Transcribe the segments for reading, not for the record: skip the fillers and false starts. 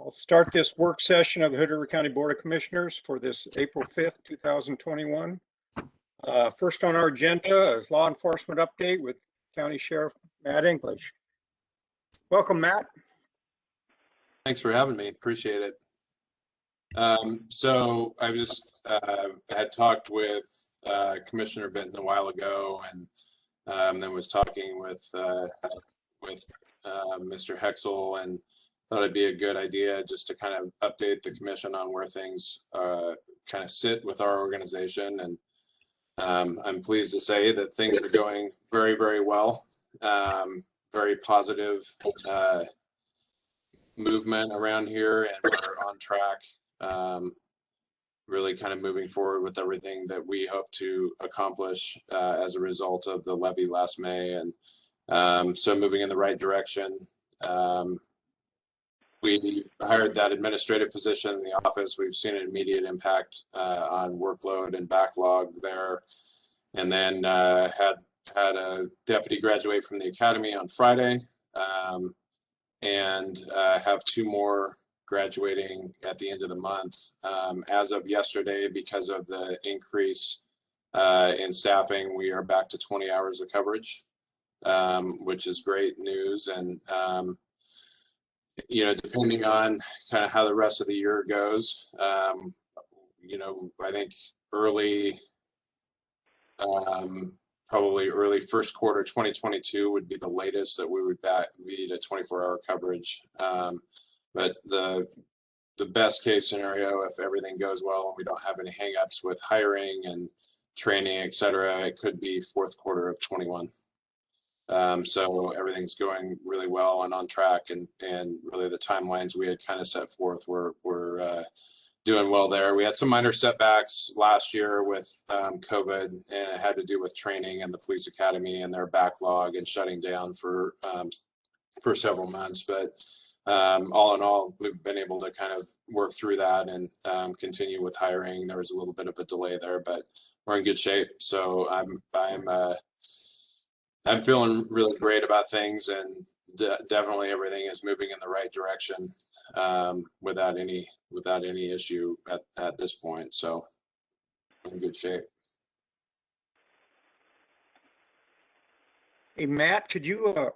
I'll start this work session of the Hood River County Board of Commissioners for this April 5th, 2021. First on our agenda is law enforcement update with County Sheriff Matt English. Welcome, Matt. Thanks for having me. Appreciate it. So I just had talked with Commissioner Benton a while ago, and then was talking with Mr. Hexel, and thought it'd be a good idea just to kind of update the commission on where things kind of sit with our organization. And I'm pleased to say that things are going very, very well. Very positive movement around here, and we're on track. Really kind of moving forward with everything that we hope to accomplish as a result of the levy last May, and so moving in the right direction. We hired that administrative position in the office. We've seen an immediate impact on workload and backlog there, and then had a deputy graduate from the academy on Friday, and have two more graduating at the end of the month. As of yesterday, because of the increase in staffing, we are back to 20 hours of coverage, which is great news. And you know, depending on kind of how the rest of the year goes, you know, I think probably early first quarter 2022 would be the latest that we would be to 24-hour coverage. But the best case scenario, if everything goes well and we don't have any hangups with hiring and training, et cetera, it could be fourth quarter of 21. So everything's going really well and on track, and really the timelines we had kind of set forth were doing well there. We had some minor setbacks last year with COVID, and it had to do with training and the police academy and their backlog and shutting down for several months. But all in all, we've been able to kind of work through that and continue with hiring. There was a little bit of a delay there, but we're in good shape. So I'm feeling really great about things, and definitely everything is moving in the right direction without any issue at this point. So I'm in good shape. Hey, Matt, could you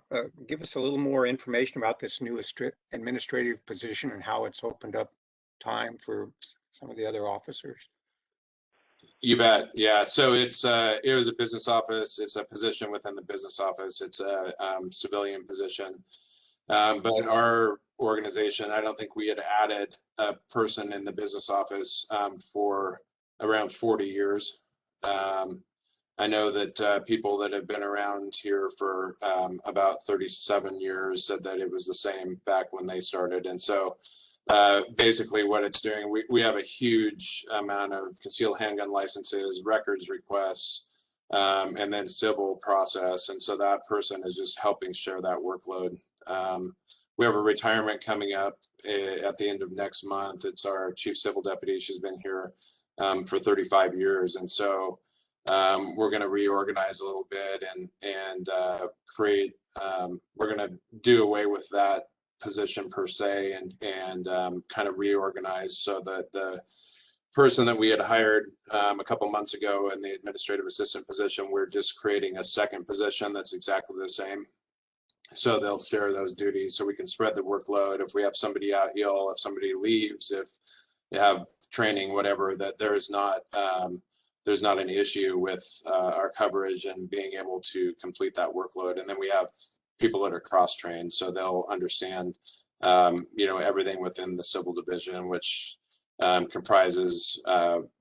give us a little more information about this new administrative position and how it's opened up time for some of the other officers? You bet. Yeah. So it was a business office. It's a position within the business office. It's a civilian position. But our organization, I don't think we had added a person in the business office for around 40 years. I know that people that have been around here for about 37 years said that it was the same back when they started. And so basically what it's doing, we have a huge amount of concealed handgun licenses, records requests, and then civil process. And so that person is just helping share that workload. We have a retirement coming up at the end of next month. It's our chief civil deputy. She's been here for 35 years. And so we're going to reorganize a little bit and create, we're going to do away with that position per se, and kind of reorganize so that the person that we had hired a couple months ago in the administrative assistant position, we're just creating a second position that's exactly the same. So they'll share those duties so we can spread the workload. If we have somebody out ill, if somebody leaves, if you have training, whatever, that there's not an issue with our coverage and being able to complete that workload. And then we have people that are cross-trained, so they'll understand, you know, everything within the civil division, which comprises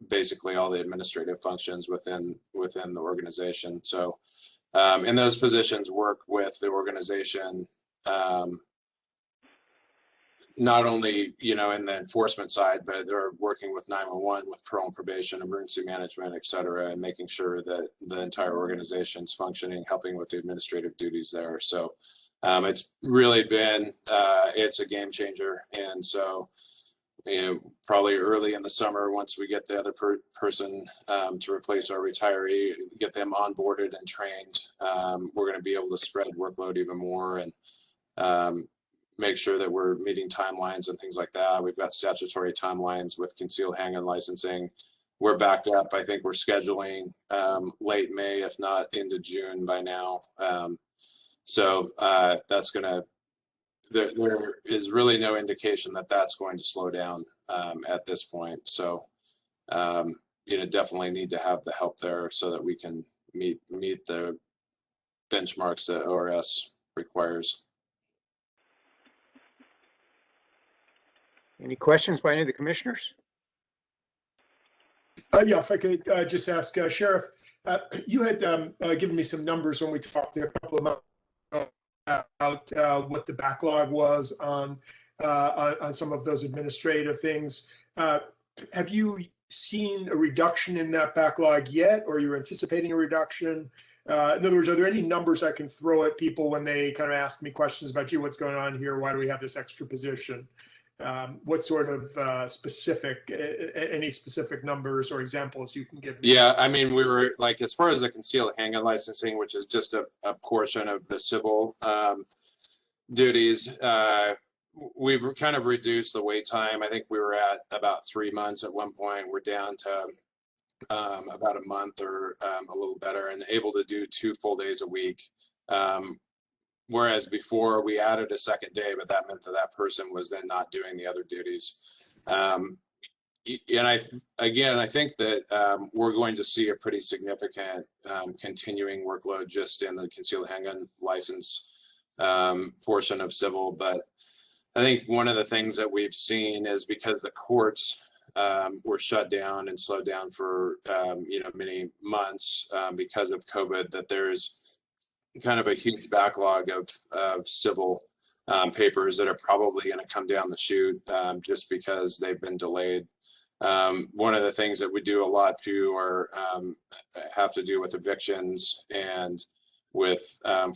basically all the administrative functions within the organization. So, and those positions work with the organization, not only, you know, in the enforcement side, but they're working with 911, with parole and probation, emergency management, et cetera, and making sure that the entire organization's functioning, helping with the administrative duties there. So it's really been, it's a game changer. And so, you know, probably early in the summer, once we get the other person to replace our retiree, get them onboarded and trained, we're going to be able to spread workload even more. And make sure that we're meeting timelines and things like that. We've got statutory timelines with concealed handgun licensing. We're backed up. I think we're scheduling late May, if not into June by now. So that's going to, there is really no indication that that's going to slow down at this point. So, definitely need to have the help there so that we can meet the benchmarks that ORS requires. Any questions by any of the commissioners? Yeah, if I could just ask, Sheriff, you had given me some numbers when we talked a couple of months ago about what the backlog was on some of those administrative things. Have you seen a reduction in that backlog yet, or you're anticipating a reduction? In other words, are there any numbers I can throw at people when they kind of ask me questions about, gee, what's going on here? Why do we have this extra position? What sort of any specific numbers or examples you can give me? Yeah, I mean, we were like, as far as the concealed handgun licensing, which is just a portion of the civil duties, we've kind of reduced the wait time. I think we were at about 3 months at one point. We're down to about a month or a little better, and able to do 2 full days a week. Whereas before we added a second day, but that meant that that person was then not doing the other duties. And I think that we're going to see a pretty significant continuing workload just in the concealed handgun license portion of civil. But I think one of the things that we've seen is because the courts were shut down and slowed down for many months because of COVID, that there's kind of a huge backlog of civil papers that are probably going to come down the chute just because they've been delayed. One of the things that we do a lot too are have to do with evictions and with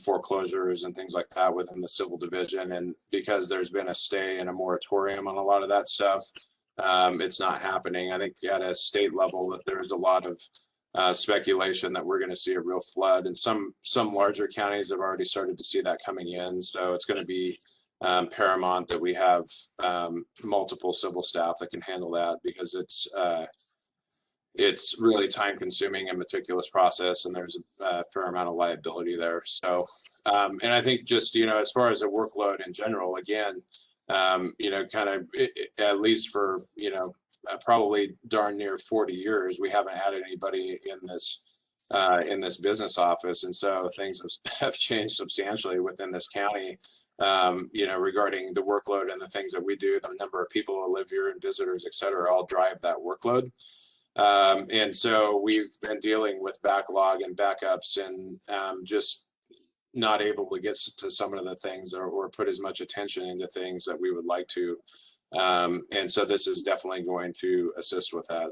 foreclosures and things like that within the civil division. And because there's been a stay and a moratorium on a lot of that stuff, it's not happening. I think at a state level that there's a lot of speculation that we're going to see a real flood, and some larger counties have already started to see that coming in. So it's going to be paramount that we have multiple civil staff that can handle that, because it's really time consuming and meticulous process, and there's a fair amount of liability there. So and I think just as far as the workload in general, again, kind of at least for probably darn near 40 years, we haven't had anybody in this business office. And so things have changed substantially within this county, regarding the workload and the things that we do. The number of people who live here and visitors, et cetera, all drive that workload. And so we've been dealing with backlog and backups and just not able to get to some of the things or put as much attention into things that we would like to. And so this is definitely going to assist with that.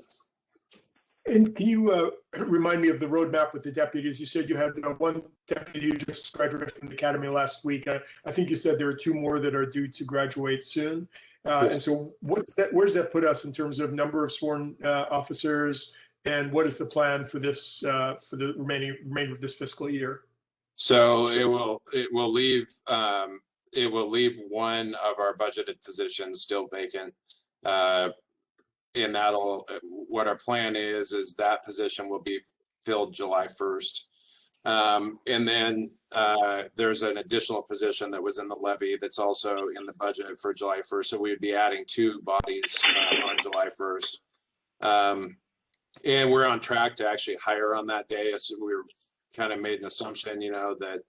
And can you remind me of the roadmap with the deputies? You said you had one deputy who just graduated from the academy last week. I think you said there are 2 more that are due to graduate soon. Yes. And so where does that put us in terms of number of sworn officers, and what is the plan for this for the remainder of this fiscal year? So it will leave one of our budgeted positions still vacant. And what our plan is that position will be filled July 1st. And then there's an additional position that was in the levy that's also in the budget for July 1st. So we would be adding 2 bodies on July 1st. And we're on track to actually hire on that day. So we were kind of made an assumption, that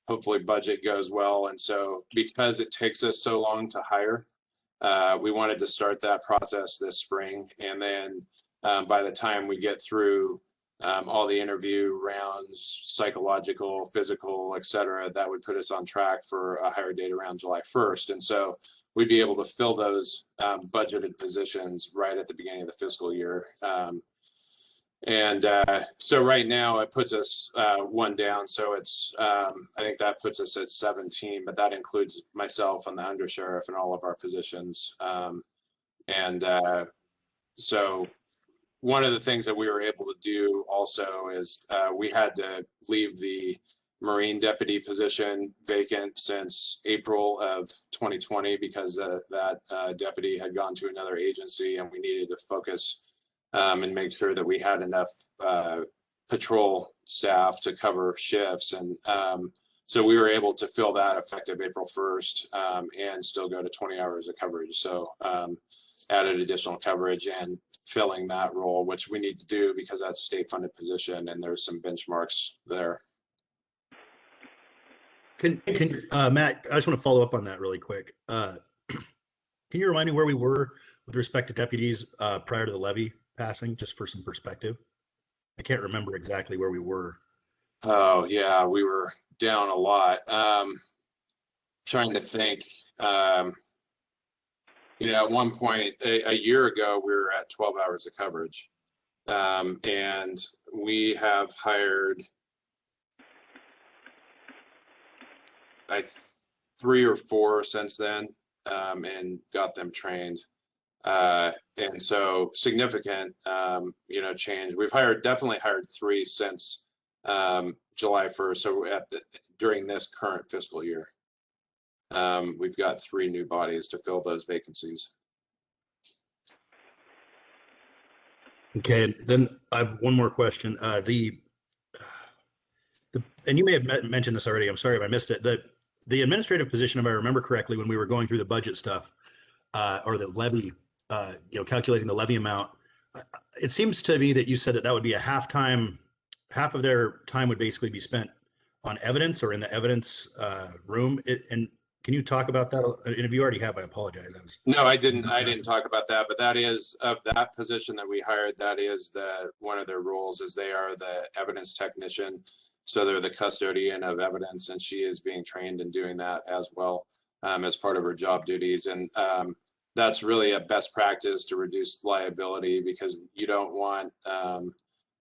hopefully budget goes well. And so because it takes us so long to hire, we wanted to start that process this spring. And then by the time we get through all the interview rounds, psychological, physical, et cetera, that would put us on track for a hire date around July 1st. And so we'd be able to fill those budgeted positions right at the beginning of the fiscal year. So right now it puts us 1 down. So it's, I think that puts us at 17, but that includes myself and the undersheriff and all of our positions. So one of the things that we were able to do also is we had to leave the Marine deputy position vacant since April of 2020 because that deputy had gone to another agency, and we needed to focus and make sure that we had enough patrol staff to cover shifts. And so we were able to fill that effective April 1st and still go to 20 hours of coverage. So added additional coverage and filling that role, which we need to do because that's a state funded position and there's some benchmarks there. Can Matt, I just want to follow up on that really quick. Can you remind me where we were with respect to deputies prior to the levy passing, just for some perspective? I can't remember exactly where we were. Oh yeah, we were down a lot. Trying to think. At one point a year ago, we were at 12 hours of coverage, and we have hired 3 or 4 since then, and got them trained. And so significant, change. We've definitely hired 3 since July 1st. So during this current fiscal year, we've got 3 new bodies to fill those vacancies. Okay, then I have one more question. And you may have mentioned this already. I'm sorry if I missed it. The administrative position, if I remember correctly, when we were going through the budget stuff, or the levy, calculating the levy amount, it seems to me that you said that would be half of their time would basically be spent on evidence or in the evidence room. And can you talk about that? And if you already have, I apologize. No, I didn't talk about that, but that is of that position that we hired. That is one of their roles is they are the evidence technician. So they're the custodian of evidence, and she is being trained in doing that as well as part of her job duties. And that's really a best practice to reduce liability, because you don't want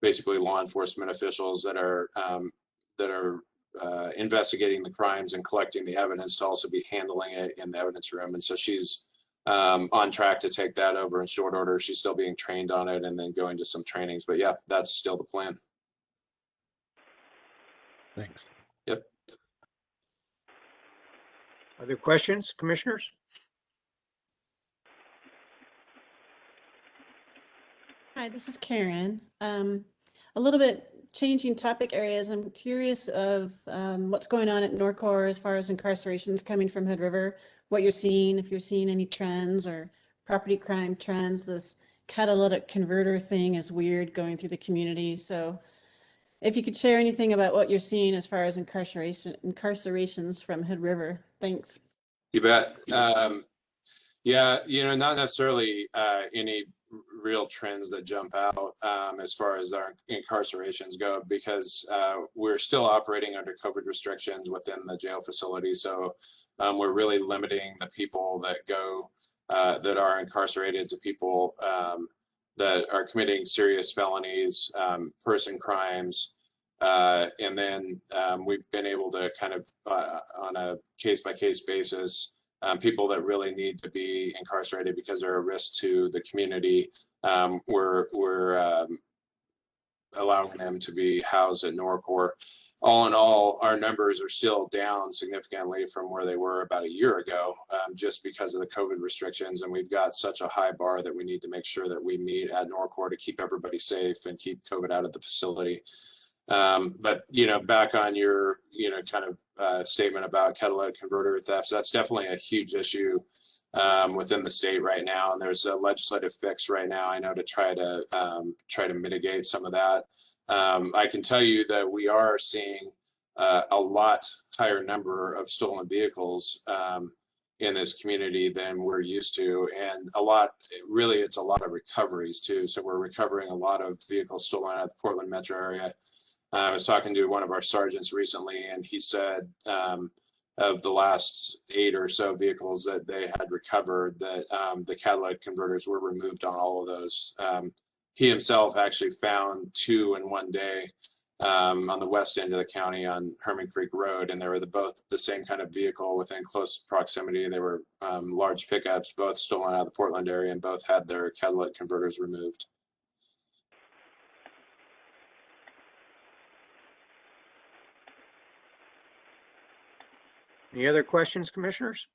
basically law enforcement officials that are investigating the crimes and collecting the evidence to also be handling it in the evidence room. And so she's on track to take that over in short order. She's still being trained on it and then going to some trainings. But yeah, that's still the plan. Thanks. Yep. Other questions, commissioners? Hi, this is Karen. A little bit changing topic areas. I'm curious of what's going on at Norcor as far as incarcerations coming from Hood River, what you're seeing, if you're seeing any trends or property crime trends. This catalytic converter thing is weird going through the community. So if you could share anything about what you're seeing as far as incarcerations from Hood River. Thanks. You bet. Yeah, not necessarily any real trends that jump out as far as our incarcerations go, because we're still operating under COVID restrictions within the jail facility. So we're really limiting the people that go that are incarcerated to people that are committing serious felonies, person crimes, and then we've been able to kind of on a case-by-case basis, people that really need to be incarcerated because they're a risk to the community, we're allowing them to be housed at Norcor. All in all, our numbers are still down significantly from where they were about a year ago, just because of the COVID restrictions. And we've got such a high bar that we need to make sure that we meet at Norcor to keep everybody safe and keep COVID out of the facility. But, back on your, kind of statement about catalytic converter thefts, that's definitely a huge issue within the state right now. And there's a legislative fix right now, I know, to try to mitigate some of that. I can tell you that we are seeing a lot higher number of stolen vehicles in this community than we're used to, and it's a lot of recoveries too. So we're recovering a lot of vehicles stolen out of the Portland metro area. I was talking to one of our sergeants recently, and he said of the last 8 or so vehicles that they had recovered, that the catalytic converters were removed on all of those. He himself actually found 2 in one day on the west end of the county on Herman Creek Road, and they were both the same kind of vehicle within close proximity. They were large pickups, both stolen out of the Portland area, and both had their catalytic converters removed. Any other questions, commissioners?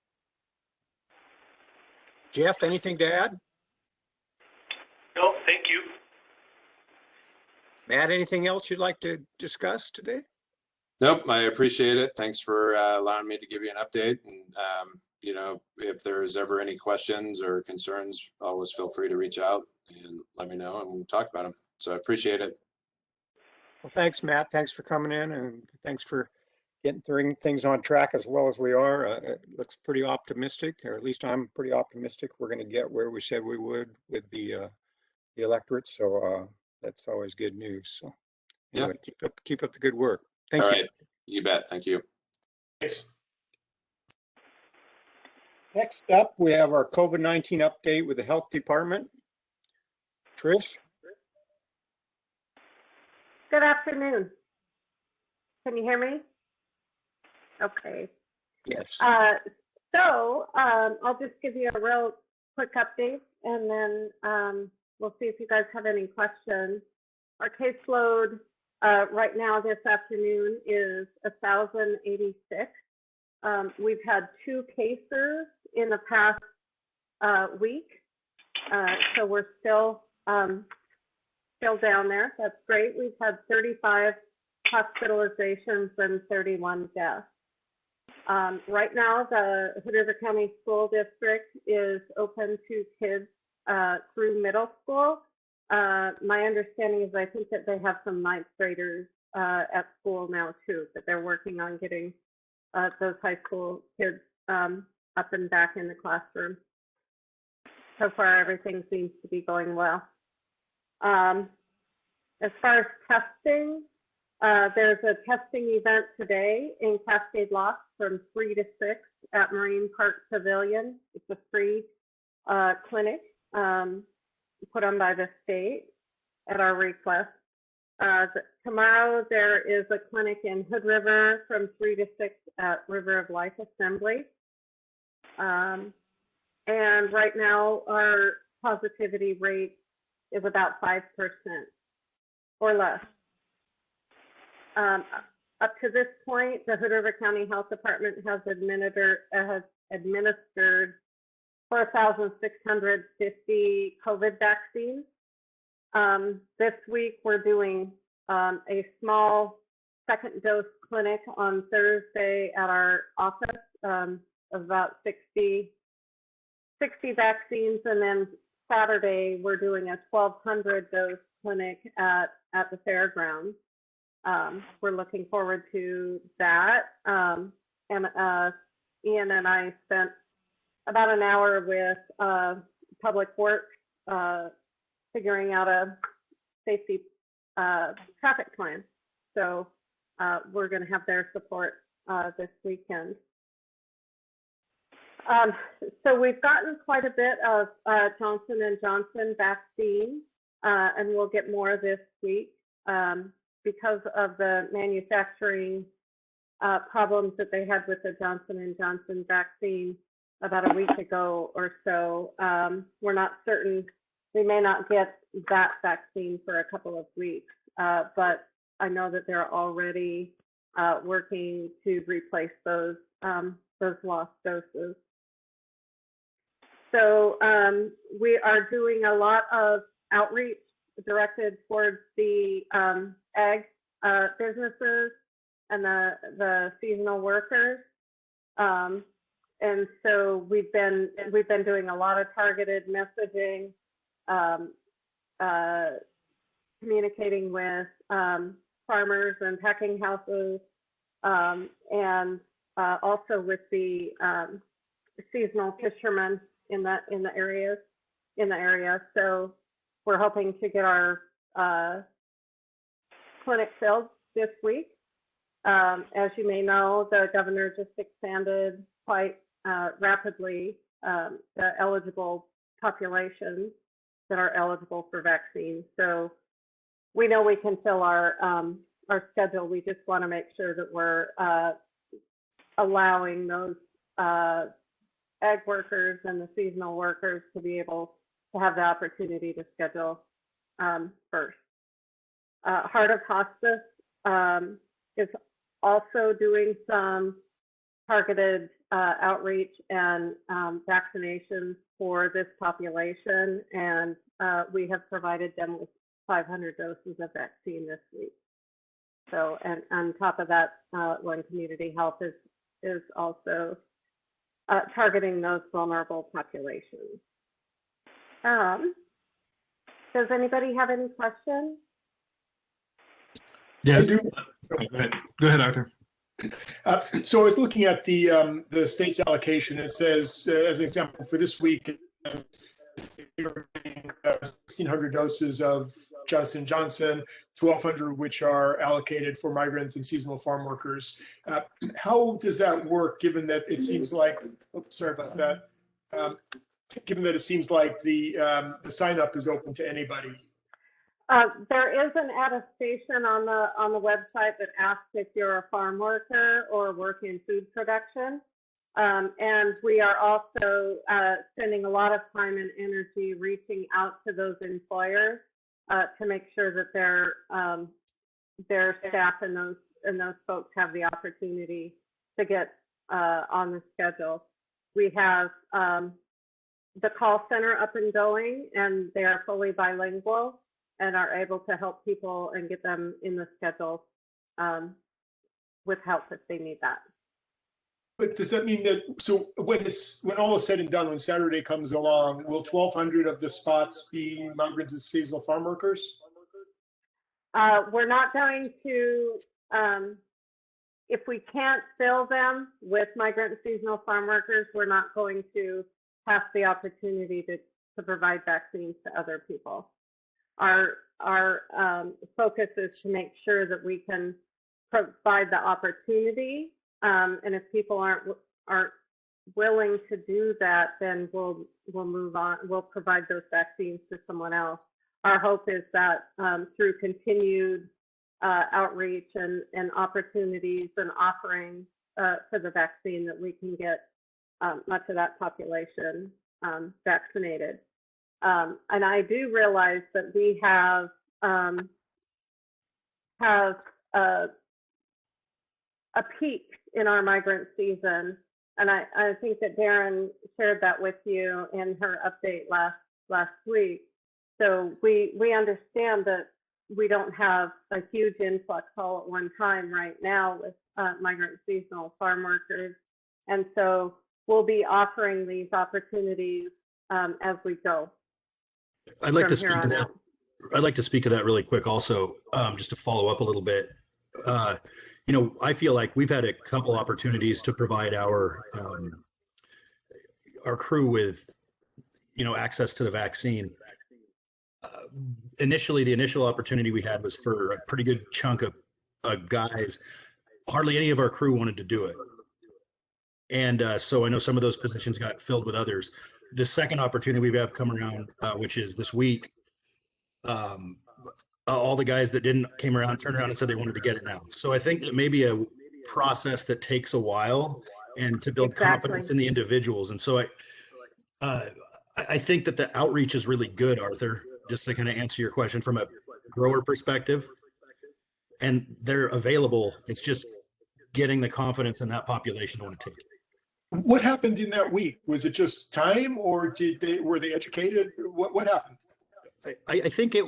Jeff, anything to add? No, thank you. Matt, anything else you'd like to discuss today? Nope, I appreciate it. Thanks for allowing me to give you an update. And, you know, if there's ever any questions or concerns, always feel free to reach out and let me know and we'll talk about them. So I appreciate it. Well, thanks, Matt. Thanks for coming in and thanks for getting things on track as well as we are. It looks pretty optimistic, or at least I'm pretty optimistic. We're going to get where we said we would with the electorate. So that's always good news. So anyway, keep up the good work. Thank All you. right. You bet. Thank you. Thanks. Next up, we have our COVID-19 update with the Health Department. Trish? Good afternoon. Can you hear me? Okay. Yes. I'll just give you a real quick update and then we'll see if you guys have any questions. Our caseload right now this afternoon is 1,086. We've had 2 cases in the past week, so we're still down there. That's great. We've had 35 hospitalizations and 31 deaths. Right now, the Hood River County School District is open to kids through middle school. My understanding is I think that they have some 9th graders at school now too, but they're working on getting those high school kids up and back in the classroom. So far, everything seems to be going well. As far as testing, there's a testing event today in Cascade Locks from 3 to 6 at Marine Park Pavilion. It's a free clinic put on by the state at our request. Tomorrow there is a clinic in Hood River from 3 to 6 at River of Life Assembly. And right now our positivity rate is about 5% or less. Up to this point, the Hood River County Health Department has administered 4,650 COVID vaccines. This week, we're doing a small second dose clinic on Thursday at our office of about 60 vaccines, and then Saturday we're doing a 1,200 dose clinic at the fairgrounds. We're looking forward to that. And Ian and I spent about an hour with Public Works figuring out a safety traffic plan. So we're going to have their support this weekend. So we've gotten quite a bit of Johnson & Johnson vaccine, and we'll get more this week because of the manufacturing problems that they had with the Johnson & Johnson vaccine about a week ago or so. We're not certain, we may not get that vaccine for a couple of weeks, but I know that they're already working to replace those lost doses. So we are doing a lot of outreach directed towards the ag businesses and the seasonal workers. And so we've been doing a lot of targeted messaging, communicating with farmers and packing houses, and also with the seasonal fishermen in the area. So we're hoping to get our clinic filled this week. As you may know, the governor just expanded quite rapidly the eligible populations that are eligible for vaccines. So we know we can fill our schedule. We just want to make sure that we're allowing those ag workers and the seasonal workers to be able to have the opportunity to schedule first. Heart of Hospice is also doing some targeted outreach and vaccinations for this population, and we have provided them with 500 doses of vaccine this week. So, and on top of that, One Community Health is also targeting those vulnerable populations. Does anybody have any questions? I do. Go ahead, Arthur. So I was looking at the state's allocation. It says, as an example, for this week, 1,600 doses of Johnson & Johnson, 1,200 which are allocated for migrant and seasonal farm workers. How does that work, given that it seems like, oops, sorry about that, given that it seems like the sign up is open to anybody? There is an attestation on the website that asks if you're a farm worker or work in food production. And we are also spending a lot of time and energy reaching out to those employers to make sure that their staff and those folks have the opportunity to get on the schedule. We have the call center up and going, and they are fully bilingual and are able to help people and get them in the schedule with help if they need that. But does that mean that, so when all is said and done, when Saturday comes along, will 1,200 of the spots be migrant and seasonal farm workers? We're not going to, if we can't fill them with migrant and seasonal farm workers, we're not going to pass the opportunity to provide vaccines to other people. Our focus is to make sure that we can provide the opportunity, and if people aren't willing to do that, then we'll move on. We'll provide those vaccines to someone else. Our hope is that through continued outreach and opportunities and offerings for the vaccine, that we can get much of that population vaccinated. And I do realize that we have a peak in our migrant season, and I think that Darren shared that with you in her update last week. So we understand that we don't have a huge influx all at one time right now with migrant seasonal farm workers, and so we'll be offering these opportunities as we go. I'd like to speak to that. I'd like to speak to that really quick also, just to follow up a little bit. You know, I feel like we've had a couple opportunities to provide our crew with, you know, access to the vaccine. Initially, the initial opportunity we had was for a pretty good chunk of guys. Hardly any of our crew wanted to do it. And so I know some of those positions got filled with others. The second opportunity we have come around, which is this week, all the guys that came around, turned around and said they wanted to get it now. So I think that maybe a process that takes a while and to build confidence in the individuals. And so I think that the outreach is really good, Arthur, just to kind of answer your question from a grower perspective. And they're available. It's just getting the confidence in that population to want to take it. What happened in that week? Was it just time, or were they educated? What happened? I think it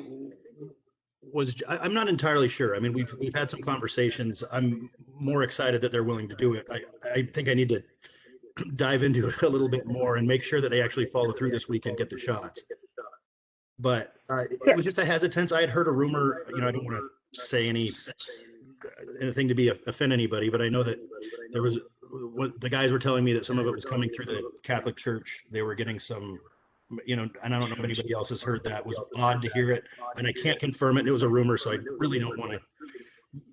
was. I'm not entirely sure. I mean, we've had some conversations. I'm more excited that they're willing to do it. I think I need to dive into it a little bit more and make sure that they actually follow through this week and get the shots. But it was just a hesitance. I had heard a rumor. You know, I don't want to say anything to offend anybody, but I know that there was. The guys were telling me that some of it was coming through the Catholic Church. They were getting some, you know, and I don't know if anybody else has heard that. It was odd to hear it, and I can't confirm it. It was a rumor, so I really don't want to,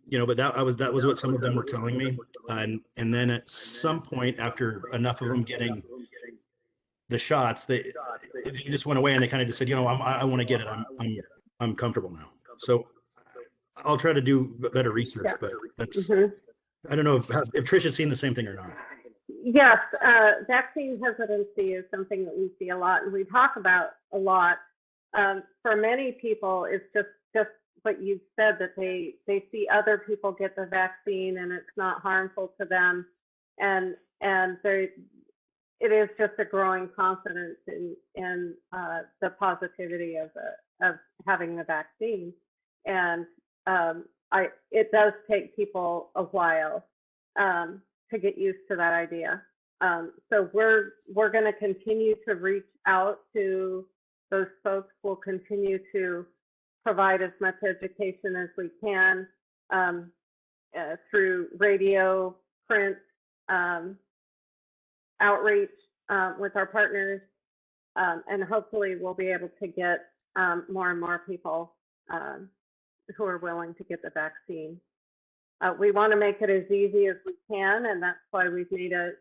you know. But that was what some of them were telling me, and then at some point, after enough of them getting the shots, they just went away, and they kind of just said, you know, I want to get it. I'm comfortable now. So I'll try to do better research, but that's. I don't know if Trish has seen the same thing or not. Yes, vaccine hesitancy is something that we see a lot, and we talk about a lot. For many people, it's just what you said, that they see other people get the vaccine and it's not harmful to them, it is just a growing confidence in the positivity of having the vaccine, and it does take people a while to get used to that idea. So we're going to continue to reach out to those folks. We'll continue to provide as much education as we can through radio, print, outreach with our partners, and hopefully we'll be able to get more and more people who are willing to get the vaccine. We want to make it as easy as we can, and that's why we've made a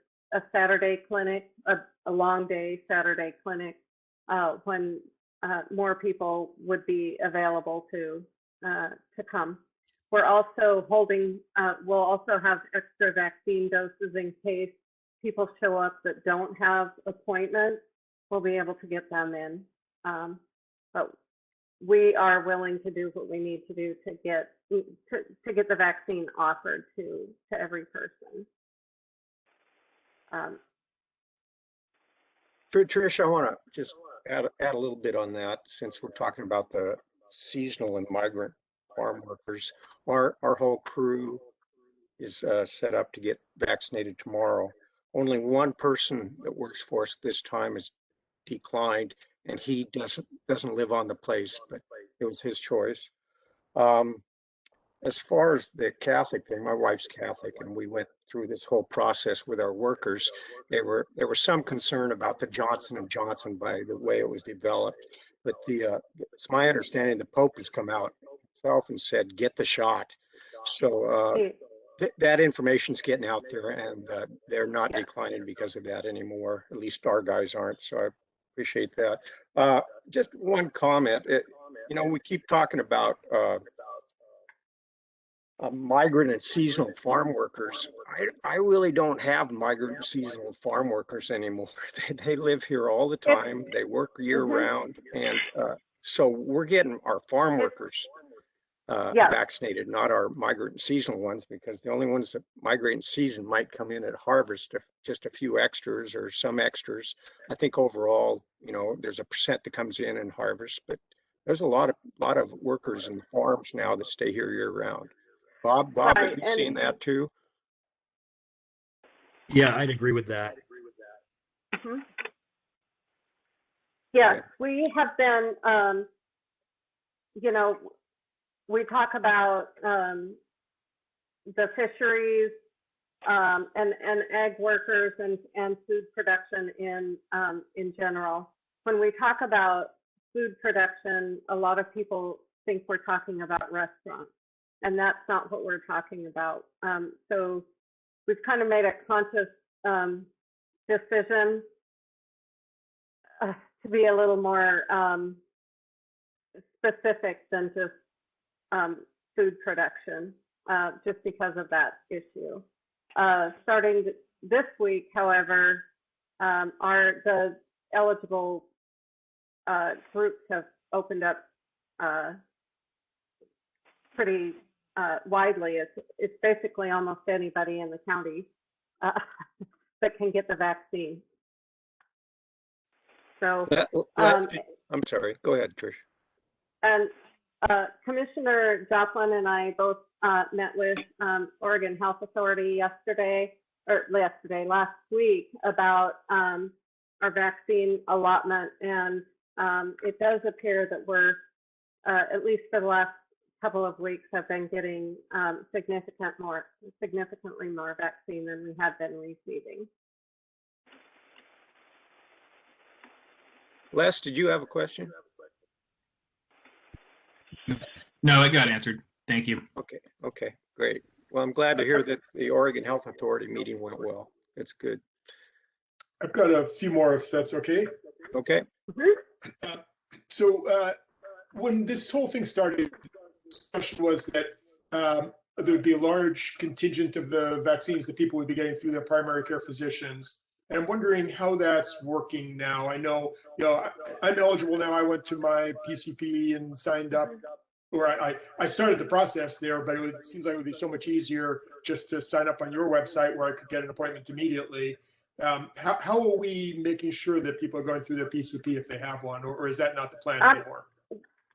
Saturday clinic, a long day Saturday clinic, when more people would be available to come. We're also holding, we'll also have extra vaccine doses in case people show up that don't have appointments. We'll be able to get them in. But we are willing to do what we need to do to get the vaccine offered to every person. Trish, I want to just add a little bit on that, since we're talking about the seasonal and migrant farm workers. Our whole crew is set up to get vaccinated tomorrow. Only one person that works for us this time is declined, and he doesn't live on the place, but it was his choice. As far as the Catholic thing, my wife's Catholic, and we went through this whole process with our workers. There was some concern about the Johnson & Johnson by the way it was developed, but it's my understanding the Pope has come out himself and said, get the shot. So that information's getting out there, and they're not declining because of that anymore. At least our guys aren't, so I appreciate that. Just one comment. We keep talking about migrant and seasonal farm workers. I really don't have migrant and seasonal farm workers anymore. They live here all the time. They work year round. And so we're getting our farm workers vaccinated, not our migrant and seasonal ones, because the only ones that migrate in season might come in at harvest, just a few extras or some extras. I think overall, there's a percent that comes in harvest, but there's a lot of workers in the farms now that stay here year round. Bob, Right. Have you seen that too? Yeah, I'd agree with that. Mm-hmm. Yes, we have been, we talk about the fisheries and egg workers and food production in general. When we talk about food production, a lot of people think we're talking about restaurants, and that's not what we're talking about. So we've kind of made a conscious decision to be a little more specific than just food production, just because of that issue. Starting this week, however, the eligible groups have opened up pretty widely. It's basically almost anybody in the county that can get the vaccine. So I'm sorry, go ahead, Trish. And Commissioner Joplin and I both met with Oregon Health Authority last week about our vaccine allotment, and it does appear that we're, at least for the last couple of weeks, have been getting significantly more vaccine than we had been receiving. Les, did you have a question? No, it got answered. Thank you. Okay, great. Well, I'm glad to hear that the Oregon Health Authority meeting went well. It's good. I've got a few more, if that's okay. Okay. So when this whole thing started, the discussion was that there would be a large contingent of the vaccines that people would be getting through their primary care physicians. And I'm wondering how that's working now. I know, I'm eligible now. I went to my PCP and signed up, or I started the process there, but it seems like it would be so much easier just to sign up on your website where I could get an appointment immediately. How are we making sure that people are going through their PCP if they have one, or is that not the plan anymore?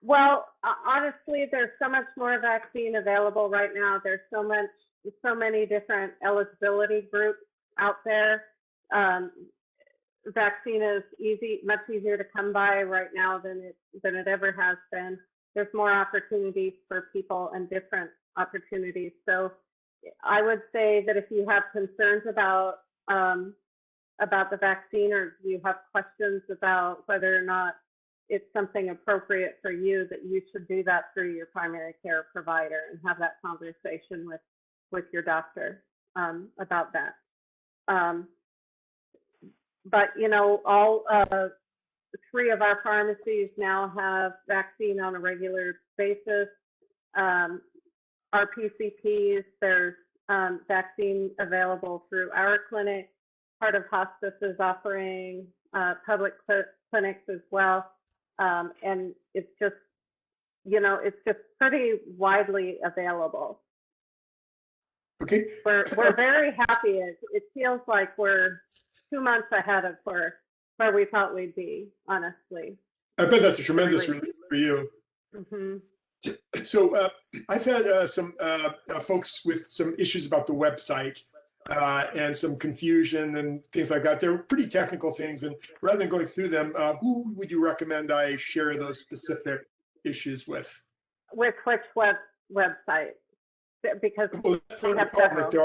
Well, honestly, there's so much more vaccine available right now. There's so many different eligibility groups out there. Vaccine is much easier to come by right now than it ever has been. There's more opportunities for people and different opportunities. So I would say that if you have concerns about the vaccine, or you have questions about whether or not it's something appropriate for you, that you should do that through your primary care provider and have that conversation with your doctor about that. But all 3 of our pharmacies now have vaccine on a regular basis. Our PCPs, there's vaccine available through our clinic. Part of hospice is offering public clinics as well. And it's just, it's just pretty widely available. Okay. We're very happy. It feels like we're 2 months ahead of where we thought we'd be, honestly. I bet that's a tremendous relief for you. Mm-hmm. So I've had some folks with some issues about the website and some confusion and things like that. They're pretty technical things, and rather than going through them, who would you recommend I share those specific issues with? With which website? Because well, we have several. There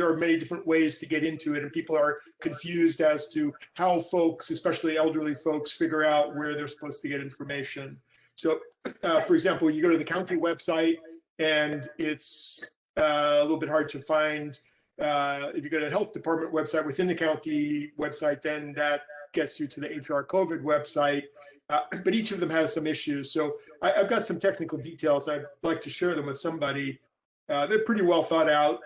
are many different ways to get into it, and people are confused as to how folks, especially elderly folks, figure out where they're supposed to get information. So, for example, you go to the county website, and it's a little bit hard to find. If you go to the health department website within the county website, then that gets you to the HR COVID website. But each of them has some issues. So I've got some technical details. I'd like to share them with somebody. They're pretty well thought out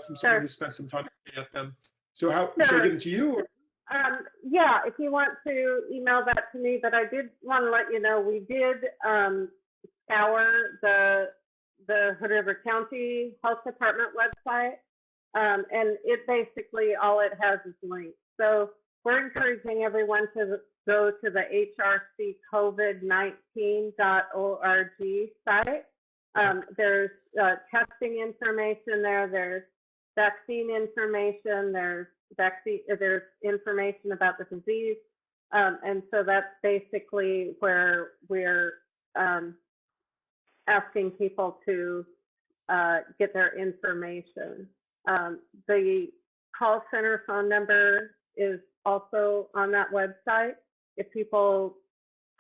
from someone who spent some time looking at them. So should I give them to you? Or? Yeah, if you want to email that to me, but I did want to let you know, we did scour the Hood River County Health Department website, and it basically, all it has is links. So we're encouraging everyone to go to the hrccovid19.org site. There's testing information there. There's vaccine information. There's information about the disease, and so that's basically where we're asking people to get their information. The call center phone number is also on that website. If people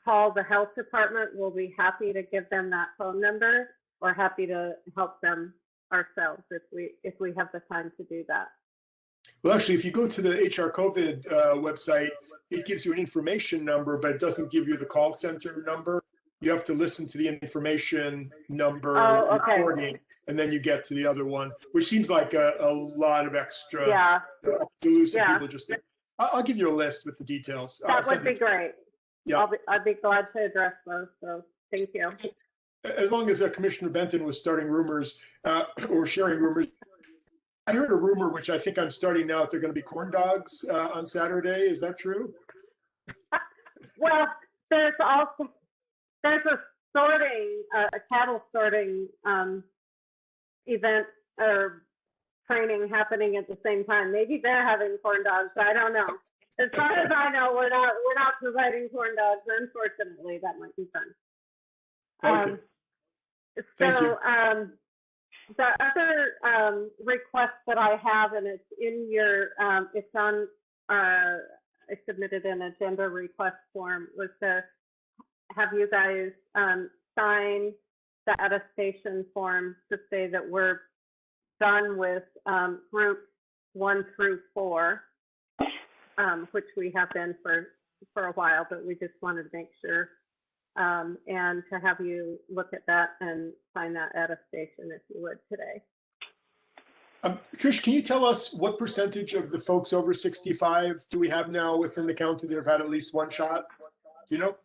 call the health department, we'll be happy to give them that phone number, or happy to help them ourselves if we have the time to do that. Well, actually, if you go to the HR COVID website, it gives you an information number, but it doesn't give you the call center number. You have to listen to the information number recording, and then you get to the other one, which seems like a lot of extra to lose some people. Just I'll give you a list with the details. That would be great. Yeah, I'd be glad to address those. So thank you. As long as Commissioner Benton was starting rumors or sharing rumors, I heard a rumor, which I think I'm starting now, that they're going to be corn dogs on Saturday. Is that true? Well, there's a cattle sorting event or training happening at the same time. Maybe they're having corn dogs. I don't know. As far as I know, we're not providing corn dogs. Unfortunately, that might be fun. Okay. Thank you. The other request that I have, and it's in your, it's on, I submitted an agenda request form, was to have you guys sign the attestation form to say that we're done with groups 1 through 4, which we have been for a while, but we just wanted to make sure. And to have you look at that and sign that attestation, if you would, today. Trish, can you tell us what percentage of the folks over 65 do we have now within the county that have had at least one shot? Do you know?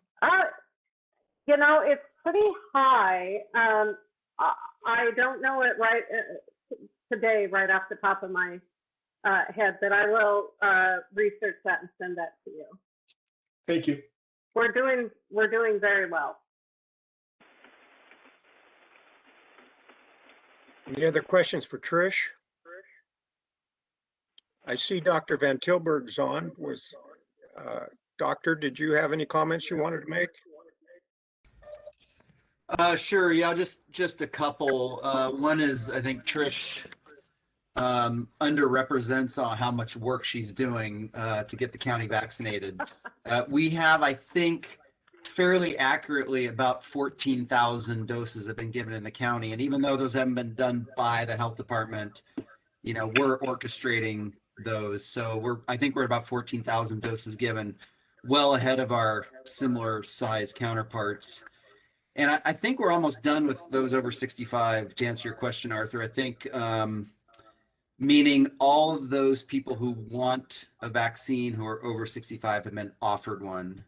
It's pretty high. I don't know it right today right off the top of my head, but I will research that and send that to you. Thank you. We're doing very well. Any other questions for Trish? I see Dr. Van Tilburg's on. Doctor, did you have any comments you wanted to make? Sure. Yeah, just a couple. One is, I think Trish underrepresents how much work she's doing to get the county vaccinated. We have, I think, fairly accurately about 14,000 doses have been given in the county. And even though those haven't been done by the health department, you know, we're orchestrating those. So I think we're about 14,000 doses given, well ahead of our similar size counterparts. And I think we're almost done with those over 65, to answer your question, Arthur. I think, meaning all of those people who want a vaccine who are over 65 have been offered one,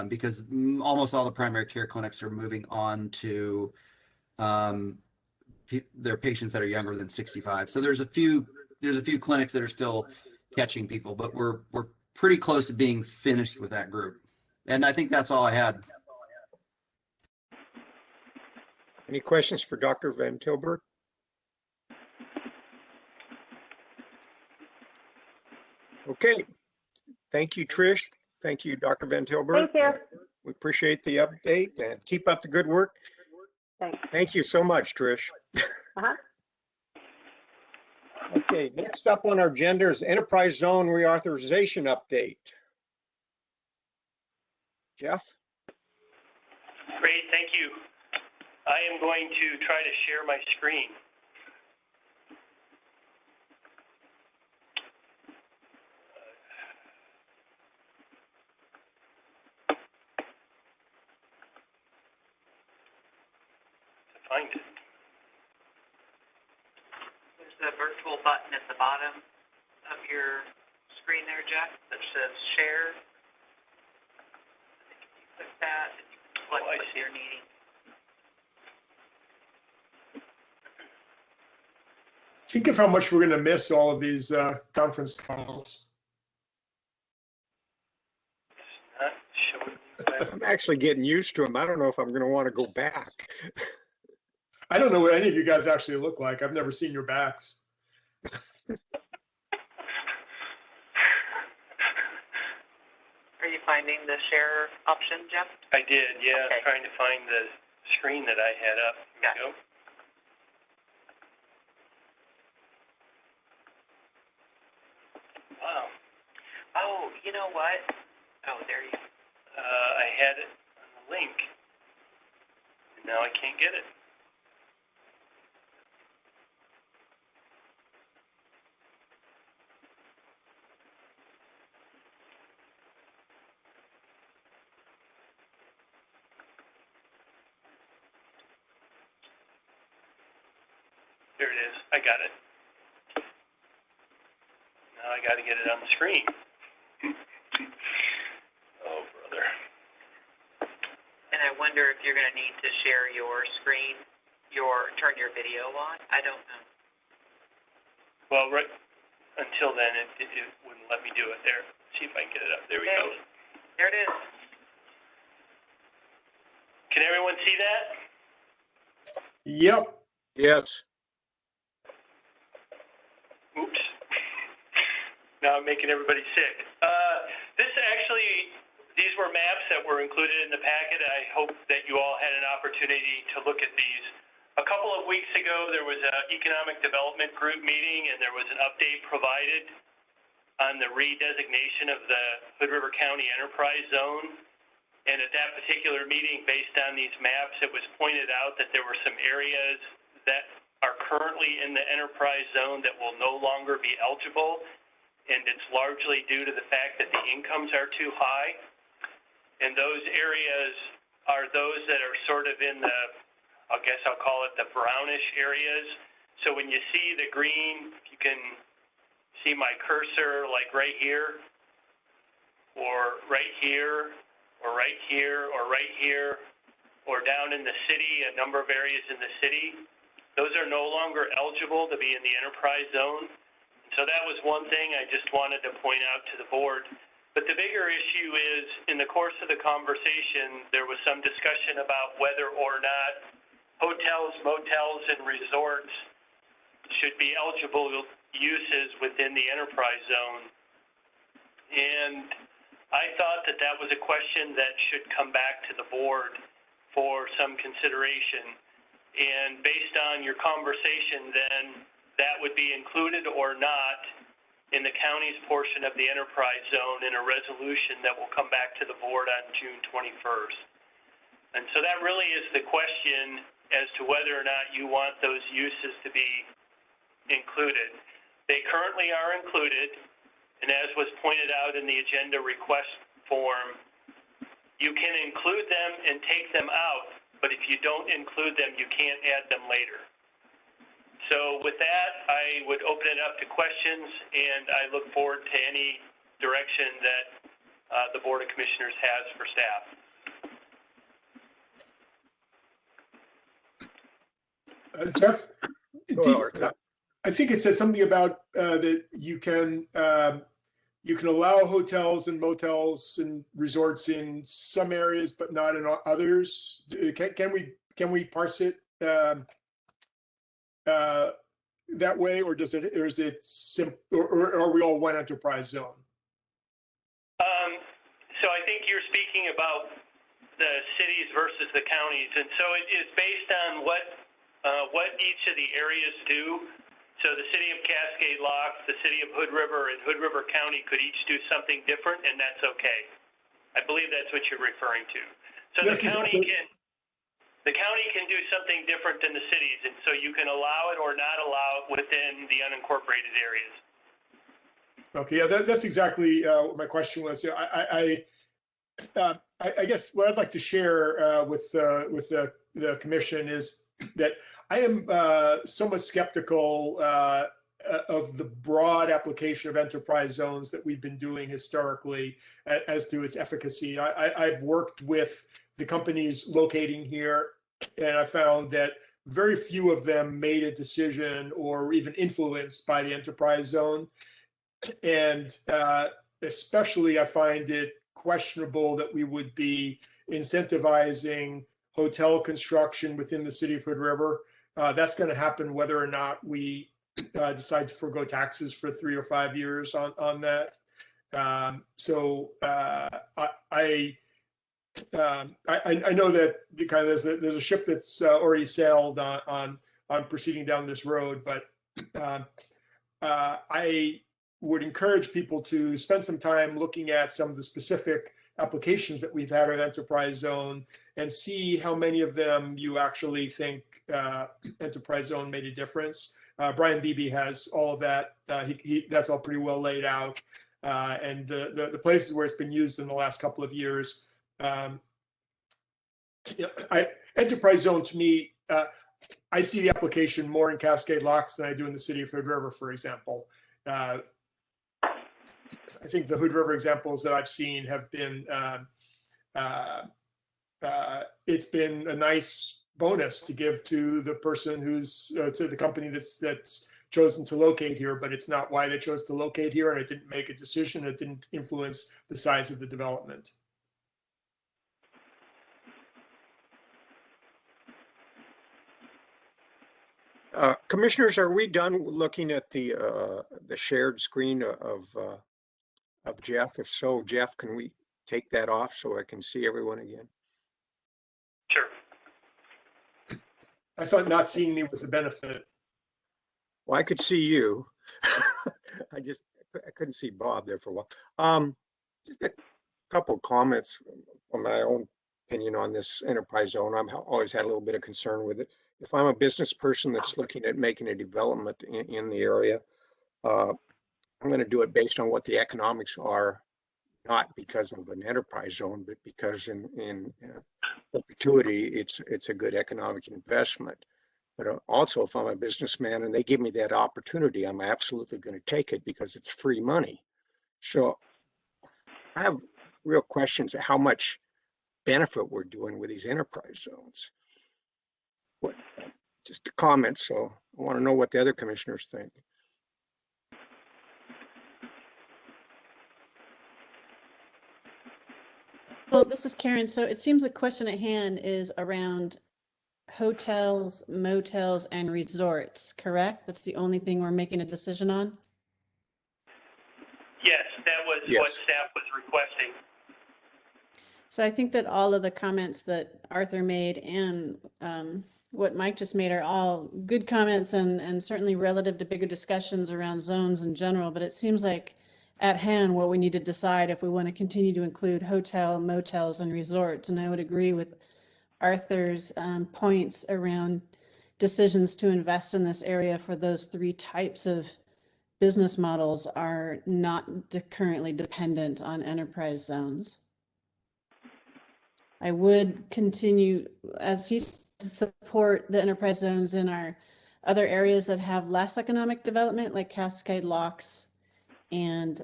because almost all the primary care clinics are moving on to their patients that are younger than 65. So there's a few clinics that are still catching people, but we're pretty close to being finished with that group. And I think that's all I had. Any questions for Dr. Van Tilburg? Okay. Thank you, Trish. Thank you, Dr. Van Tilburg. Thank you. We appreciate the update and keep up the good work. Thanks. Thank you so much, Trish. Uh-huh. Okay, next up on our agenda is Enterprise Zone Reauthorization Update. Jeff? Great, thank you. I am going to try to share my screen. To find it. There's a virtual button at the bottom of your screen there, Jack, that says share. If you click that, and you can select what you're needing. Think of how much we're going to miss all of these conference calls. Not showing. I'm actually getting used to them. I don't know if I'm going to want to go back. I don't know what any of you guys actually look like. I've never seen your backs. Are you finding the share option, Jeff? I did, yeah. Okay. I'm trying to find the screen that I had up. Here we go. Wow. Oh, you know what? Oh, there you go. I had it on the link, and now I can't get it. There it is. I got it. Now I got to get it on the screen. Oh, brother. And I wonder if you're going to need to share your screen, turn your video on. I don't know. Well, right until then, it wouldn't let me do it there. See if I can get it up. There we go. There it is. Can everyone see that? Yep. Yes. Oops. Now I'm making everybody sick. These were maps that were included in the packet. I hope that you all had an opportunity to look at these. A couple of weeks ago, there was an economic development group meeting, and there was an update provided on the redesignation of the Hood River County Enterprise Zone. And at that particular meeting, based on these maps, it was pointed out that there were some areas that are currently in the enterprise zone that will no longer be eligible. And it's largely due to the fact that the incomes are too high. And those areas are those that are sort of in the, I guess I'll call it the brownish areas. So when you see the green, you can see my cursor like right here, or right here, or right here, or right here, or down in the city, a number of areas in the city. those are no longer eligible to be in the enterprise zone. So that was one thing I just wanted to point out to the board. But the bigger issue is, in the course of the conversation, there was some discussion about whether or not hotels, motels, and resorts should be eligible uses within the enterprise zone. And I thought that that was a question that should come back to the board for some consideration. And based on your conversation, then that would be included or not in the county's portion of the enterprise zone in a resolution that will come back to the board on June 21st. And so that really is the question as to whether or not you want those uses to be included. They currently are included, and as was pointed out in the agenda request form, you can include them and take them out, but if you don't include them, you can't add them later. So with that, I would open it up to questions, and I look forward to any direction that the Board of Commissioners has for staff. Jeff, Well, I think it said something about that you can allow hotels and motels and resorts in some areas, but not in others. Can we parse it that way, or is it or are we all one enterprise zone? So I think you're speaking about the cities versus the counties, and so it is based on what each of the areas do. So the city of Cascade Lock, the city of Hood River, and Hood River County could each do something different, and that's okay. I believe that's what you're referring to. So the county can do something different than the cities, and so you can allow it or not allow it within the unincorporated areas. Okay, yeah, that's exactly what my question was. I guess what I'd like to share with the commission is that I am somewhat skeptical of the broad application of enterprise zones that we've been doing historically as to its efficacy. I've worked with the companies locating here, and I found that very few of them made a decision or even influenced by the enterprise zone. And especially I find it questionable that we would be incentivizing hotel construction within the city of Hood River. That's going to happen whether or not we decide to forego taxes for 3 or 5 years on that. So I know that there's a ship that's already sailed on proceeding down this road, but I would encourage people to spend some time looking at some of the specific applications that we've had of enterprise zone and see how many of them you actually think enterprise zone made a difference. Brian Beebe has all of that. That's all pretty well laid out. And the places where it's been used in the last couple of years, enterprise zone to me, I see the application more in Cascade Locks than I do in the city of Hood River, for example. I think the Hood River examples that I've seen have been, it's been a nice bonus to give to the person who's, to the company that's chosen to locate here, but it's not why they chose to locate here, and it didn't make a decision. It didn't influence the size of the development. Commissioners, are we done looking at the shared screen of Jeff? If so, Jeff, can we take that off so I can see everyone again? Sure. I thought not seeing me was a benefit. Well, I could see you. I couldn't see Bob there for a while. Just a couple of comments on my own opinion on this enterprise zone. I've always had a little bit of concern with it. If I'm a business person that's looking at making a development in the area, I'm going to do it based on what the economics are, not because of an enterprise zone, but because in perpetuity, it's a good economic investment. But also, if I'm a businessman and they give me that opportunity, I'm absolutely going to take it because it's free money. So I have real questions of how much benefit we're doing with these enterprise zones. just a comment, so I want to know what the other commissioners think. Well, this is Karen. So it seems the question at hand is around hotels, motels, and resorts, correct? That's the only thing we're making a decision on? Yes, that was Yes. what staff was requesting. So I think that all of the comments that Arthur made and what Mike just made are all good comments and certainly relative to bigger discussions around zones in general. But it seems like at hand what we need to decide if we want to continue to include hotel, motels, and resorts. And I would agree with Arthur's points around decisions to invest in this area for those three types of business models are not currently dependent on enterprise zones. I would continue, as he's to support the enterprise zones in our other areas that have less economic development, like Cascade Locks and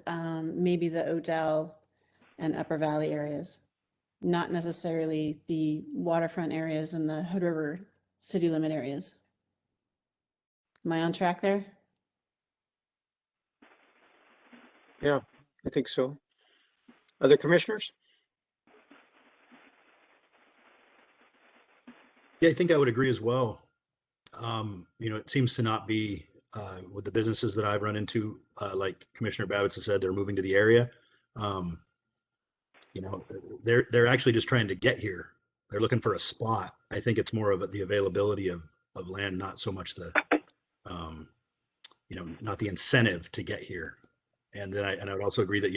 maybe the Odell and Upper Valley areas, not necessarily the waterfront areas and the Hood River city limit areas. Am I on track there? Yeah, I think so. Other commissioners? Yeah, I think I would agree as well. It seems to not be with the businesses that I've run into, like Commissioner Babbitts has said, they're moving to the area. They're actually just trying to get here. They're looking for a spot. I think it's more of the availability of land, not so much the, not the incentive to get here. And then I would also agree that,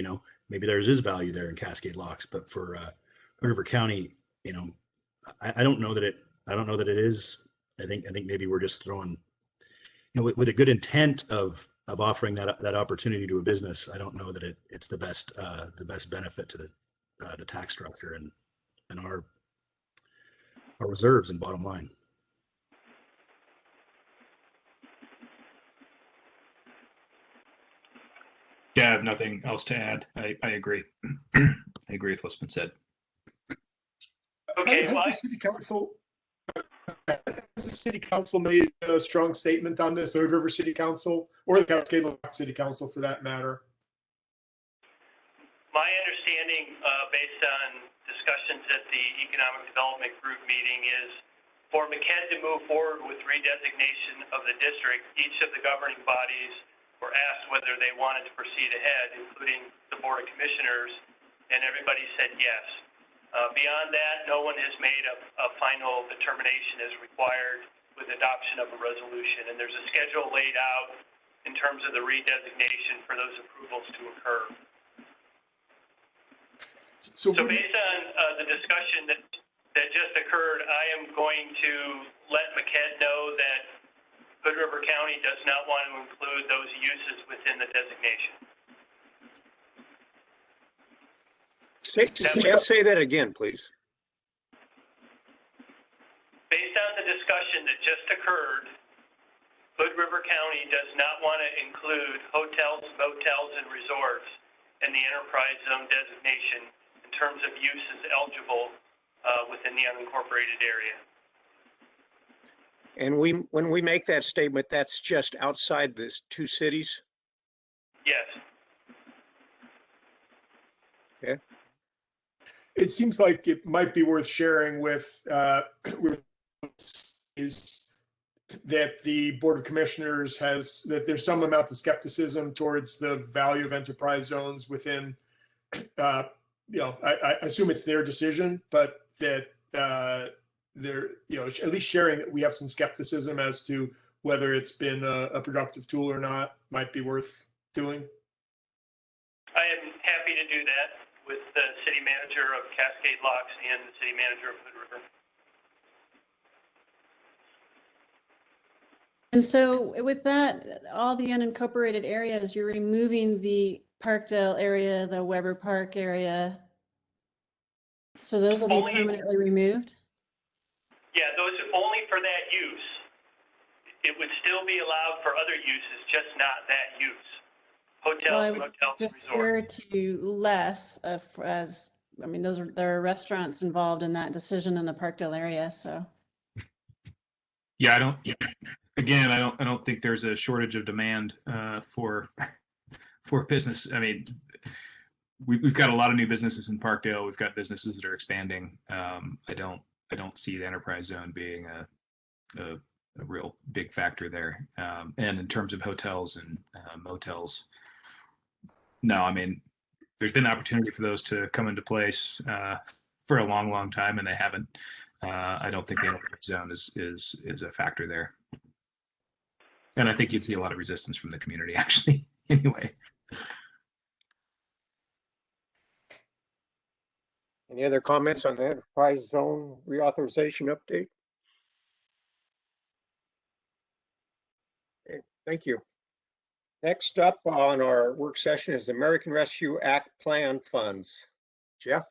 maybe there is value there in Cascade Locks, but for Hood River County, I don't know that it is. I think maybe we're just throwing, with a good intent of offering that opportunity to a business. I don't know that it's the best benefit to the tax structure and our reserves and bottom line. Yeah, I have nothing else to add. I agree. I agree with what's been said. Okay, Has well, the city council made a strong statement on this, Hood River City Council, or the Cascade Locks City Council for that matter? my understanding, based on discussions at the Economic Development Group meeting, is for McKed to move forward with redesignation of the district, each of the governing bodies were asked whether they wanted to proceed ahead, including the Board of Commissioners, and everybody said yes. Beyond that, no one has made a final determination as required with adoption of a resolution, and there's a schedule laid out in terms of the redesignation for those approvals to occur. So based on the discussion that just occurred, I am going to let McKed know that Hood River County does not want to include those uses within the designation. Say that again, please. Based on the discussion that just occurred, Hood River County does not want to include hotels, motels, and resorts in the enterprise zone designation in terms of uses eligible within the unincorporated area. And when we make that statement, that's just outside these two cities? Yes. Okay. It seems like it might be worth sharing with is that the Board of Commissioners that there's some amount of skepticism towards the value of enterprise zones within, I assume it's their decision, but that they're, at least sharing that we have some skepticism as to whether it's been a productive tool or not might be worth doing. I am happy to do that with the city manager of Cascade Locks and the city manager of Hood River. And so with that, all the unincorporated areas, you're removing the Parkdale area, the Weber Park area. So those will be Only- permanently removed? Yeah, those are only for that use. It would still be allowed for other uses, just not that use. Well, I Hotels, would motels, and defer resorts. to less there are restaurants involved in that decision in the Parkdale area, so. Yeah, I don't. Again, I don't think there's a shortage of demand for business. I mean, we've got a lot of new businesses in Parkdale. We've got businesses that are expanding. I don't see the enterprise zone being a real big factor there. And in terms of hotels and motels, no, I mean, there's been opportunity for those to come into place for a long, long time, and they haven't. I don't think the enterprise zone is a factor there. And I think you'd see a lot of resistance from the community, actually, anyway. Any other comments on the enterprise zone reauthorization update? Okay, thank you. Next up on our work session is the American Rescue Act Plan Funds. Jeff?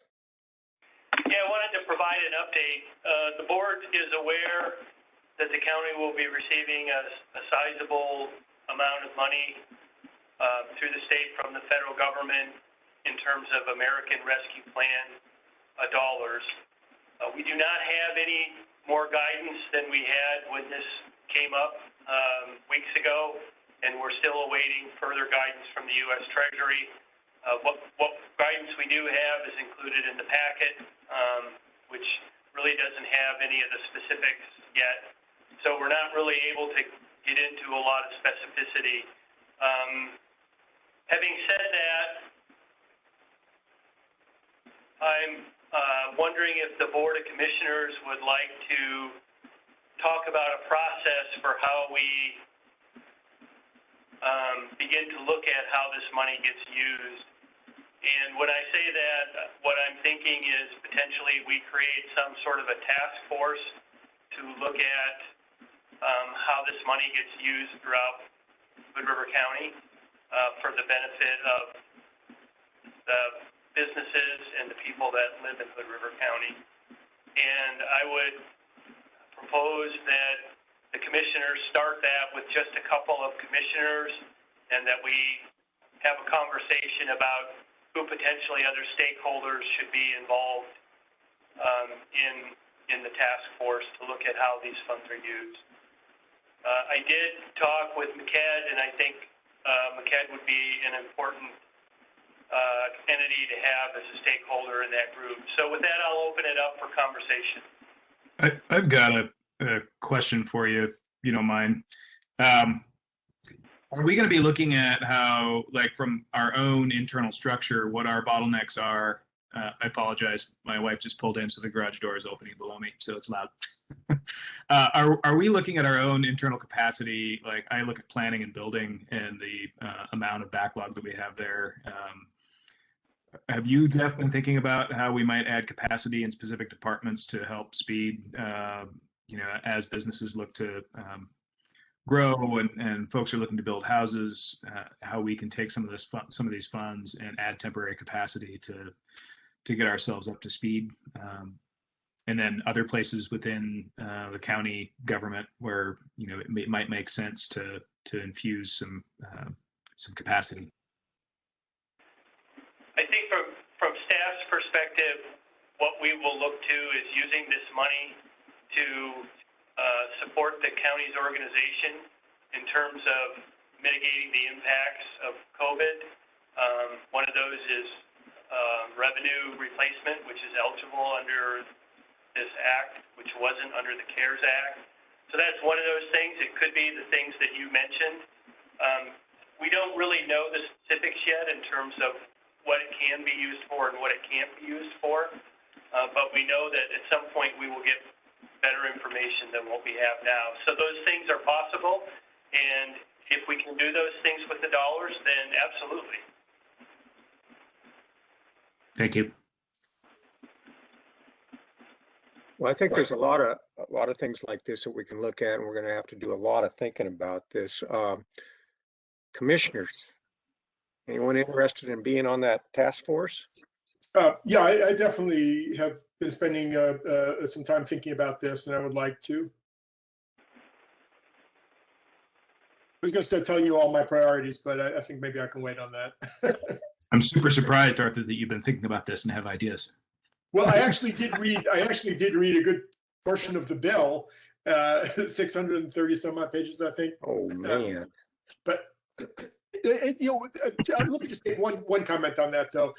Yeah, I wanted to provide an update. The board is aware that the county will be receiving a sizable amount of money through the state from the federal government in terms of American Rescue Plan dollars. We do not have any more guidance than we had when this came up weeks ago, and we're still awaiting further guidance from the U.S. Treasury. What guidance we do have is included in the packet, which really doesn't have any of the specifics yet. So we're not really able to get into a lot of specificity. Having said that, I'm wondering if the Board of Commissioners would like to talk about a process for how we begin to look at how this money gets used. And when I say that, what I'm thinking is potentially we create some sort of a task force to look at how this money gets used throughout Hood River County for the benefit of the businesses and the people that live in Hood River County. And I would propose that the commissioners start that with just a couple of commissioners, and that we have a conversation about who potentially other stakeholders should be involved in the task force to look at how these funds are used. I did talk with MCED, and I think MCED would be an important entity to have as a stakeholder in that group. So with that, I'll open it up for conversation. I've got a question for you, if you don't mind. Are we going to be looking at how, like, from our own internal structure, what our bottlenecks are? I apologize. My wife just pulled in, so the garage door is opening below me, so it's loud. Are we looking at our own internal capacity? Like, I look at planning and building and the amount of backlog that we have there. Have you, Jeff, been thinking about how we might add capacity in specific departments to help speed, as businesses look to grow and folks are looking to build houses, how we can take some of these funds and add temporary capacity to get ourselves up to speed, and then other places within the county government where it might make sense to infuse some capacity. I think from staff's perspective, what we will look to is using this money to support the county's organization in terms of mitigating the impacts of COVID. One of those is revenue replacement, which is eligible under this act, which wasn't under the CARES Act. So that's one of those things. It could be the things that you mentioned. We don't really know the specifics yet in terms of what it can be used for and what it can't be used for. But we know that at some point we will get better information than what we have now. So those things are possible, and if we can do those things with the dollars, then absolutely. Thank you. Well, I think there's a lot of things like this that we can look at, and we're going to have to do a lot of thinking about this. Commissioners, anyone interested in being on that task force? Yeah, I definitely have been spending some time thinking about this, and I would like to. I was going to start telling you all my priorities, but I think maybe I can wait on that. I'm super surprised, Arthur, that you've been thinking about this and have ideas. Well, I actually did read a good portion of the bill, 630 some odd pages, I think. Oh, man. But let me just make one comment on that, though.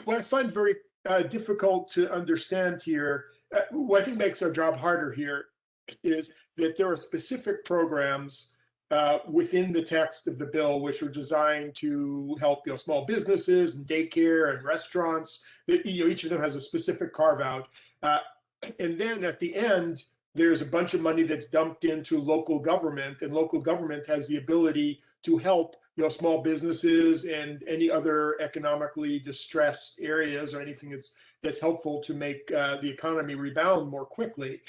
What I find very difficult to understand here, what I think makes our job harder here, is that there are specific programs within the text of the bill which are designed to help small businesses and daycare and restaurants. That each of them has a specific carve out, and then at the end there's a bunch of money that's dumped into local government, and local government has the ability to help small businesses and any other economically distressed areas, or anything that's helpful to make the economy rebound more quickly.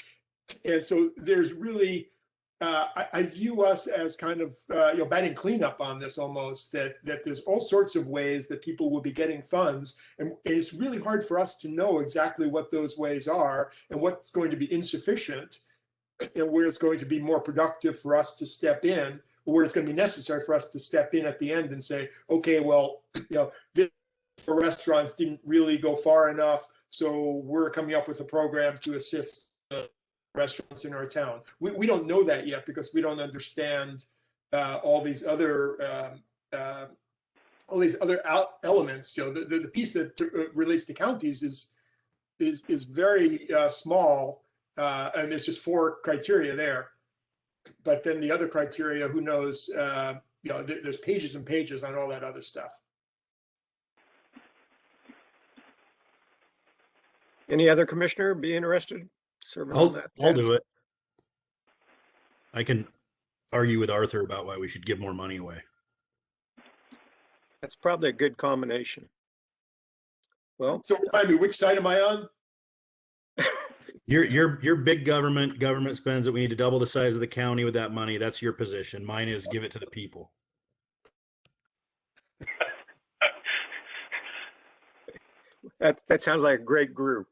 And so there's really, I view us as kind of batting cleanup on this almost, that there's all sorts of ways that people will be getting funds, and it's really hard for us to know exactly what those ways are and what's going to be insufficient and where it's going to be more productive for us to step in, or where it's going to be necessary for us to step in at the end and say, okay, well, this for restaurants didn't really go far enough, so we're coming up with a program to assist restaurants in our town. We don't know that yet because we don't understand all these other elements. The piece that relates to counties is very small, and there's just 4 criteria there. But then the other criteria, who knows? There's pages and pages on all that other stuff. Any other commissioner be interested? Serving on that? I'll do it. I can argue with Arthur about why we should give more money away. That's probably a good combination. Well, So remind me, which side am I on? Your big government spends it. We need to double the size of the county with that money. That's your position. Mine is give it to the people. that sounds like a great group.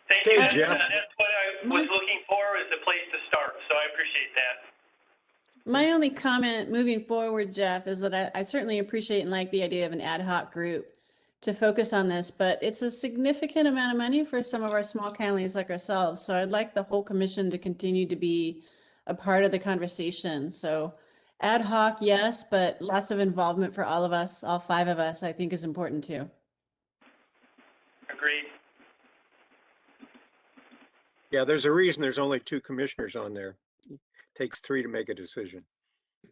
Thank Okay, you. Jeff. That's what I was looking for, is a place to start. So I appreciate that. My only comment moving forward, Jeff, is that I certainly appreciate and like the idea of an ad hoc group to focus on this, but it's a significant amount of money for some of our small counties like ourselves. So I'd like the whole commission to continue to be a part of the conversation. So ad hoc, yes, but lots of involvement for all of us, all 5 of us, I think is important too. Agreed. Yeah, there's a reason there's only 2 commissioners on there. It takes 3 to make a decision.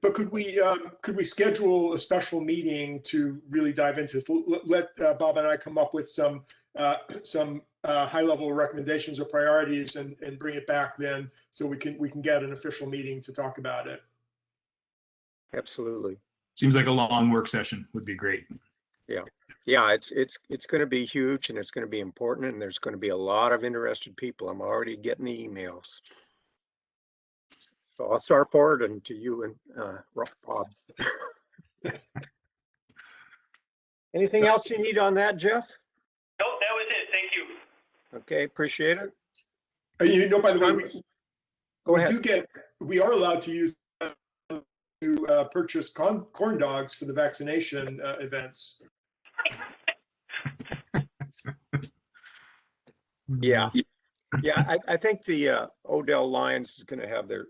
But could we schedule a special meeting to really dive into this? Let Bob and I come up with some high-level recommendations or priorities, and bring it back then, so we can get an official meeting to talk about it. Absolutely. Seems like a long work session would be great. Yeah, it's going to be huge, and it's going to be important, and there's going to be a lot of interested people. I'm already getting the emails. So I'll start forwarding to you and Bob. Anything else you need on that, Jeff? Nope, that was it. Thank you. Okay, appreciate it. By the way, Go ahead. We are allowed to use to purchase corn dogs for the vaccination events. Yeah, I think the Odell Lions is going to have their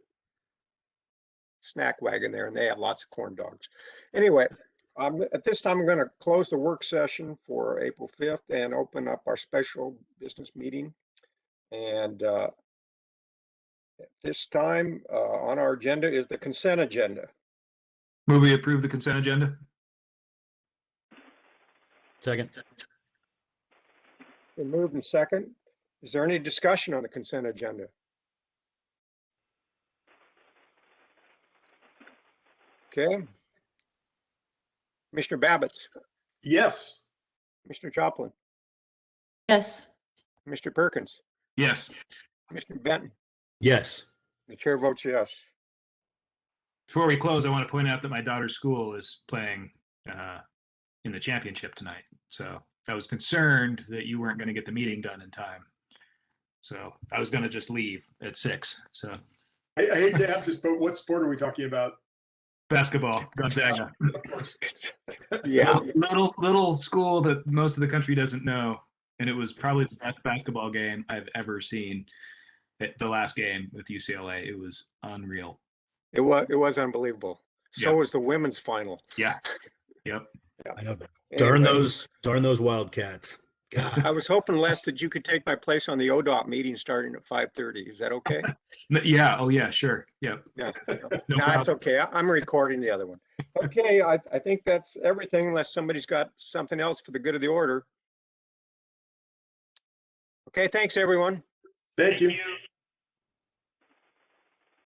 snack wagon there, and they have lots of corn dogs. Anyway, at this time, I'm going to close the work session for April 5th and open up our special business meeting. And at this time on our agenda is the consent agenda. Will we approve the consent agenda? Second. Been moved and second. Is there any discussion on the consent agenda? Okay. Commissioner Babbitts, Yes. Mr. Joplin, Yes. Mr. Perkins, Yes. Commissioner Benton. Yes. The chair votes yes. Before we close, I want to point out that my daughter's school is playing in the championship tonight. So I was concerned that you weren't going to get the meeting done in time. So I was going to just leave at 6. So I hate to ask this, but what sport are we talking about? basketball, Gonzaga. Of course. Yeah. Little school that most of the country doesn't know. and it was probably the best basketball game I've ever seen. The last game with UCLA, it was unreal. It was unbelievable. So Yeah. was the women's final. Yeah. Yep. I know. Darn those Wildcats. I was hoping, Les, that you could take my place on the ODOT meeting starting at 5:30. Is that okay? Yeah. Oh yeah, sure. Yep. Yeah. No No, it's problem. okay. I'm recording the other one. Okay, I think that's everything unless somebody's got something else for the good of the order. Okay, thanks, everyone. Thank you. Thank you.